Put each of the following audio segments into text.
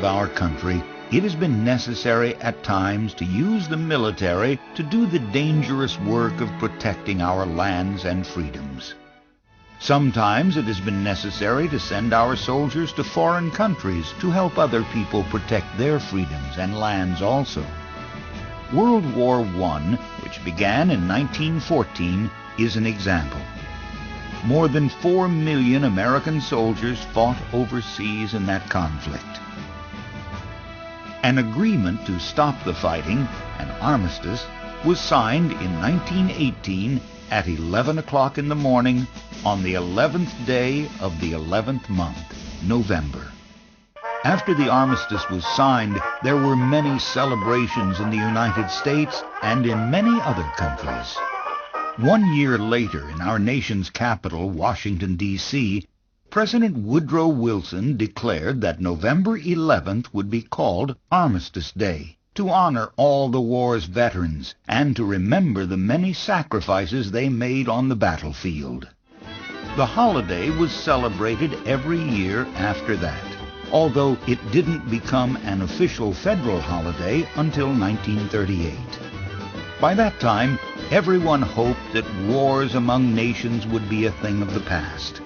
of our country, it has been necessary at times to use the military to do the dangerous work of protecting our lands and freedoms. Sometimes it has been necessary to send our soldiers to foreign countries to help other people protect their freedoms and lands also. World War I, which began in 1914, is an example. More than 4 million American soldiers fought overseas in that conflict. An agreement to stop the fighting, an armistice, was signed in 1918 at 11 o'clock in the morning on the 11th day of the 11th month, November. After the armistice was signed, there were many celebrations in the United States and in many other countries. 1 year later, in our nation's capital, Washington, D.C., President Woodrow Wilson declared that November 11th would be called Armistice Day, to honor all the war's veterans and to remember the many sacrifices they made on the battlefield. The holiday was celebrated every year after that, although it didn't become an official federal holiday until 1938. By that time, everyone hoped that wars among nations would be a thing of the past.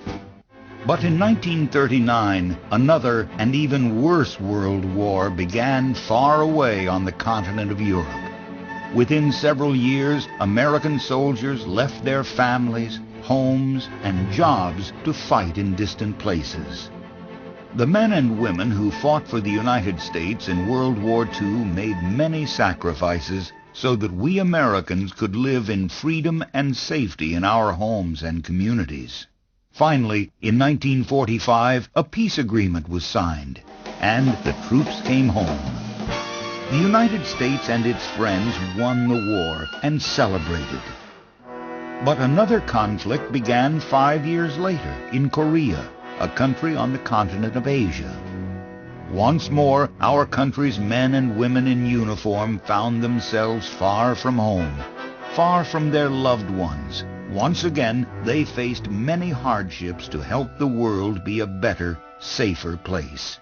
But in 1939, another and even worse world war began far away on the continent of Europe. Within several years, American soldiers left their families, homes, and jobs to fight in distant places. The men and women who fought for the United States in World War II made many sacrifices so that we Americans could live in freedom and safety in our homes and communities. Finally, in 1945, a peace agreement was signed, and the troops came home. The United States and its friends won the war and celebrated. But another conflict began 5 years later in Korea, a country on the continent of Asia. Once more, our country's men and women in uniform found themselves far from home, far from their loved ones. Once again, they faced many hardships to help the world be a better, safer place.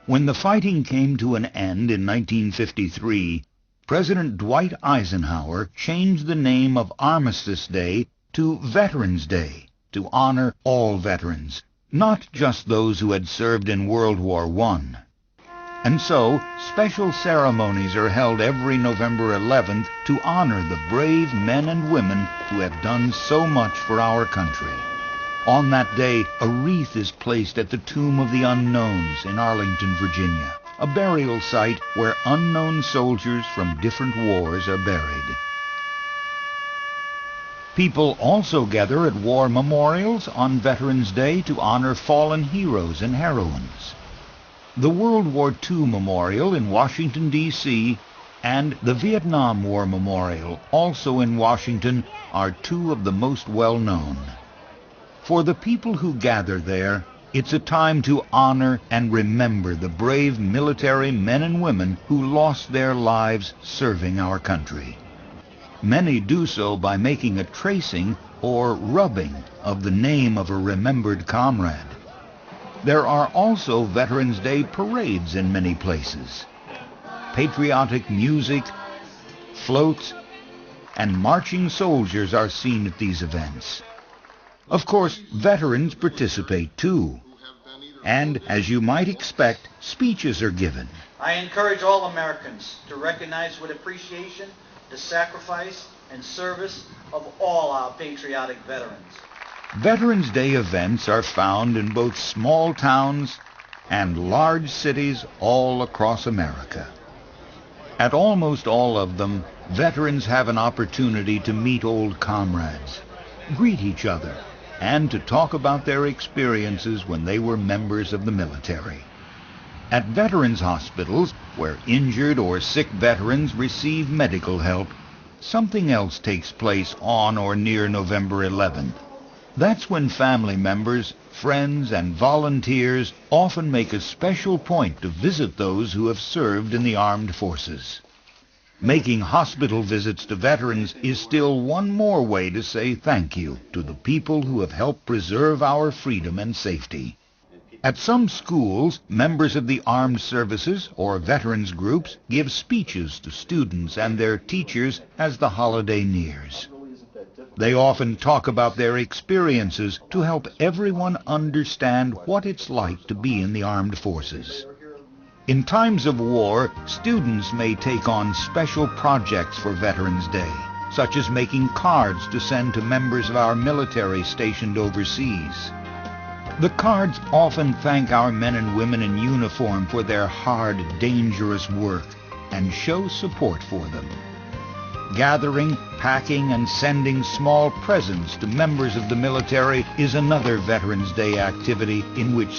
When the fighting came to an end in 1953, President Dwight Eisenhower changed the name of Armistice Day to Veterans Day to honor all veterans, not just those who had served in World War I. And so, special ceremonies are held every November 11th to honor the brave men and women who have done so much for our country. On that day, a wreath is placed at the Tomb of the Unknowns in Arlington, Virginia, a burial site where unknown soldiers from different wars are buried. People also gather at war memorials on Veterans Day to honor fallen heroes and heroines. The World War II Memorial in Washington, D.C., and the Vietnam War Memorial, also in Washington, are two of the most well-known. For the people who gather there, it's a time to honor and remember the brave military men and women who lost their lives serving our country. Many do so by making a tracing or rubbing of the name of a remembered comrade. There are also Veterans Day parades in many places. Patriotic music, floats, and marching soldiers are seen at these events. Of course, veterans participate too. And, as you might expect, speeches are given. I encourage all Americans to recognize with appreciation the sacrifice and service of all our patriotic veterans. Veterans Day events are found in both small towns and large cities all across America. At almost all of them, veterans have an opportunity to meet old comrades, greet each other, and to talk about their experiences when they were members of the military. At veterans hospitals, where injured or sick veterans receive medical help, something else takes place on or near November 11th. That's when family members, friends, and volunteers often make a special point to visit those who have served in the armed forces. Making hospital visits to veterans is still one more way to say thank you to the people who have helped preserve our freedom and safety. At some schools, members of the armed services or veterans groups give speeches to students and their teachers as the holiday nears. They often talk about their experiences to help everyone understand what it's like to be in the armed forces. In times of war, students may take on special projects for Veterans Day, such as making cards to send to members of our military stationed overseas. The cards often thank our men and women in uniform for their hard, dangerous work and show support for them. Gathering, packing, and sending small presents to members of the military is another Veterans Day activity in which